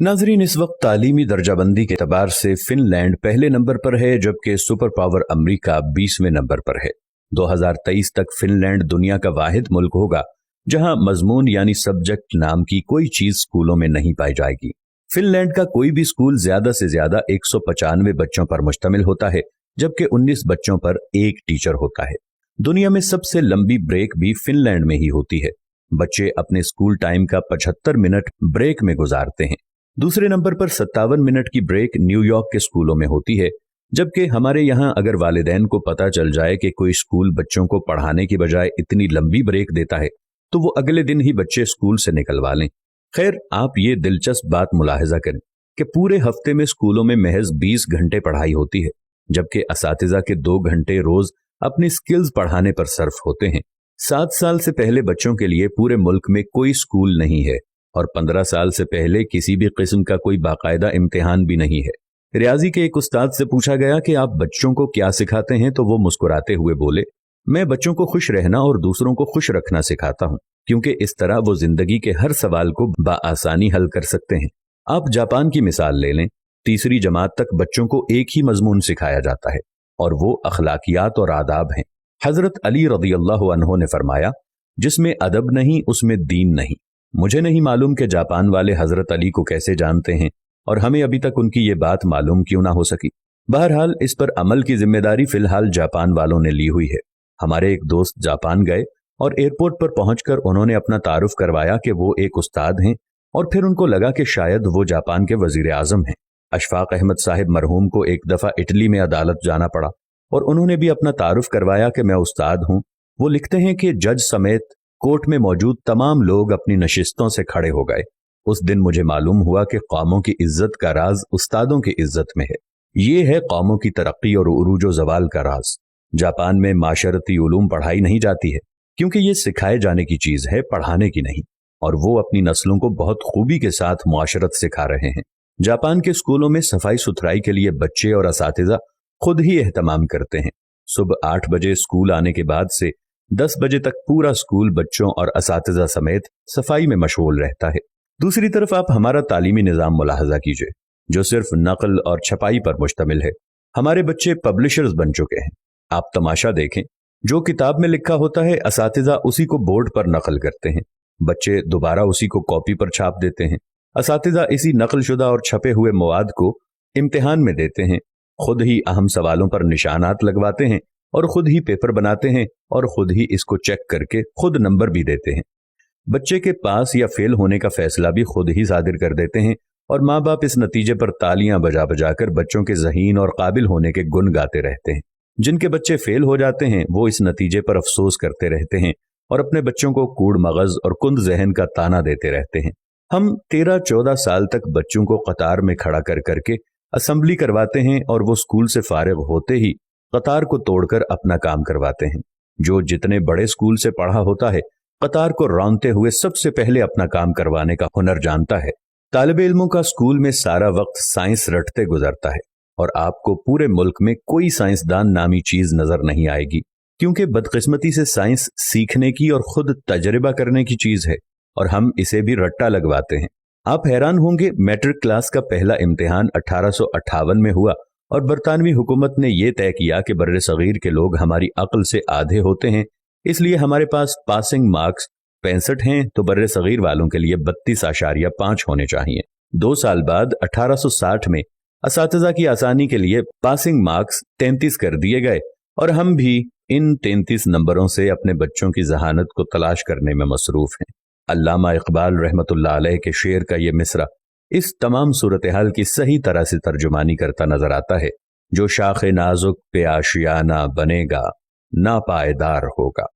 नाजरीन, इस वक्त तालीमी दर्जाबंदी के एतबार से फिनलैंड पहले नंबर पर है, जबकि सुपर पावर अमरीका 20वें नंबर पर है। 2023 तक फिनलैंड दुनिया का वाहिद मुल्क होगा जहां मजमून यानी सब्जेक्ट नाम की कोई चीज स्कूलों में नहीं पाई जाएगी। फिनलैंड का कोई भी स्कूल ज्यादा से ज्यादा 195 बच्चों पर मुश्तमिल होता है, जबकि 19 बच्चों पर एक टीचर होता है। दुनिया में सबसे लंबी ब्रेक भी फिनलैंड में ही होती है। बच्चे अपने स्कूल टाइम का 75 मिनट ब्रेक में गुजारते हैं। दूसरे नंबर पर 57 मिनट की ब्रेक न्यूयॉर्क के स्कूलों में होती है, जबकि हमारे यहाँ अगर वालिदैन को पता चल जाए कि कोई स्कूल बच्चों को पढ़ाने की बजाय इतनी लंबी ब्रेक देता है तो वो अगले दिन ही बच्चे स्कूल से निकलवा लें। खैर, आप ये दिलचस्प बात मुलाहिजा करें कि पूरे हफ्ते में स्कूलों में महज 20 घंटे पढ़ाई होती है, जबकि असातिज़ा के 2 घंटे रोज अपनी स्किल्स पढ़ाने पर सर्फ होते हैं। 7 साल से पहले बच्चों के लिए पूरे मुल्क में कोई स्कूल नहीं है और 15 साल से पहले किसी भी किस्म का कोई बाकायदा इम्तिहान भी नहीं है। रियाजी के एक उस्ताद से पूछा गया कि आप बच्चों को क्या सिखाते हैं, तो वो मुस्कुराते हुए बोले, मैं बच्चों को खुश रहना और दूसरों को खुश रखना सिखाता हूँ, क्योंकि इस तरह वो जिंदगी के हर सवाल को बाआसानी हल कर सकते हैं। आप जापान की मिसाल ले लें। 3री जमात तक बच्चों को एक ही मजमून सिखाया जाता है और वो अखलाकियात और आदाब हैं। हजरत अली रज़ियल्लाहु अन्हु ने फरमाया, जिसमें अदब नहीं उसमें दीन नहीं। मुझे नहीं मालूम कि जापान वाले हजरत अली को कैसे जानते हैं और हमें अभी तक उनकी ये बात मालूम क्यों ना हो सकी। बहरहाल, इस पर अमल की जिम्मेदारी फिलहाल जापान वालों ने ली हुई है। हमारे एक दोस्त जापान गए और एयरपोर्ट पर पहुंचकर उन्होंने अपना तारुफ करवाया कि वो एक उस्ताद हैं, और फिर उनको लगा कि शायद वो जापान के वजीर आजम हैं। अशफाक अहमद साहिब मरहूम को एक दफा इटली में अदालत जाना पड़ा और उन्होंने भी अपना तारुफ करवाया कि मैं उस्ताद हूं। वो लिखते हैं कि जज समेत कोर्ट में मौजूद तमाम लोग अपनी नशिस्तों से खड़े हो गए। उस दिन मुझे मालूम हुआ कि कौमों की इज्जत का राज उस्तादों की इज्जत में है। ये है कौमों की तरक्की और उरूज जवाल का राज। जापान में माशरती उलूम पढ़ाई नहीं जाती है, क्योंकि ये सिखाए जाने की चीज है, पढ़ाने की नहीं, और वो अपनी नस्लों को बहुत खूबी के साथ मुआशरत सिखा रहे हैं। जापान के स्कूलों में सफाई सुथराई के लिए बच्चे और असातिज़ा खुद ही एहतमाम करते हैं। सुबह 8 बजे स्कूल आने के बाद से 10 बजे तक पूरा स्कूल बच्चों और असातिज़ा समेत सफाई में मशगूल रहता है। दूसरी तरफ आप हमारा तालीमी निज़ाम मुलाहजा कीजिए, जो सिर्फ नकल और छपाई पर मुश्तमिल है। हमारे बच्चे पब्लिशर्स बन चुके हैं। आप तमाशा देखें, जो किताब में लिखा होता है असातिज़ा उसी को बोर्ड पर नकल करते हैं, बच्चे दोबारा उसी को कॉपी पर छाप देते हैं। असातिज़ा इसी नकलशुदा और छपे हुए मवाद को इम्तिहान में देते हैं, खुद ही अहम सवालों पर निशानात लगवाते हैं और खुद ही पेपर बनाते हैं और खुद ही इसको चेक करके खुद नंबर भी देते हैं। बच्चे के पास या फेल होने का फैसला भी खुद ही सादिर कर देते हैं और माँ बाप इस नतीजे पर तालियां बजा बजाकर बच्चों के ज़हीन और काबिल होने के गुण गाते रहते हैं। जिनके बच्चे फेल हो जाते हैं वो इस नतीजे पर अफसोस करते रहते हैं और अपने बच्चों को कूड़ मगज और कुंद जहन का ताना देते रहते हैं। हम 13-14 साल तक बच्चों को कतार में खड़ा कर करके असेंबली करवाते हैं और वो स्कूल से फारिग होते ही कतार को तोड़कर अपना काम करवाते हैं। जो जितने बड़े स्कूल से पढ़ा होता है, कतार को रौंदते हुए सबसे पहले अपना काम करवाने का हुनर जानता है। तालिबे इल्मों का स्कूल में सारा वक्त साइंस रटते गुजरता है और आपको पूरे मुल्क में कोई साइंसदान नामी चीज नजर नहीं आएगी, क्योंकि बदकिस्मती से साइंस सीखने की और खुद तजर्बा करने की चीज है और हम इसे भी रट्टा लगवाते हैं। आप हैरान होंगे, मैट्रिक क्लास का पहला इम्तिहान 1858 में हुआ और बरतानवी हुकूमत ने यह तय किया कि बर्रे सगीर के लोग हमारी अक्ल से आधे होते हैं, इसलिए हमारे पास पासिंग मार्क्स 65 हैं तो बर्रे सगीर वालों के लिए 32.5 होने चाहिए। 2 साल बाद 1860 में असातिज़ा की आसानी के लिए पासिंग मार्क्स 33 कर दिए गए और हम भी इन 33 नंबरों से अपने बच्चों की जहानत को तलाश करने में मसरूफ हैं। अल्लामा इकबाल रहमतुल्लाह अलैह के शेर का ये मिसरा इस तमाम सूरत हाल की सही तरह से तर्जुमानी करता नजर आता है। जो शाख नाजुक पे आशियाना बनेगा, ना पायदार होगा।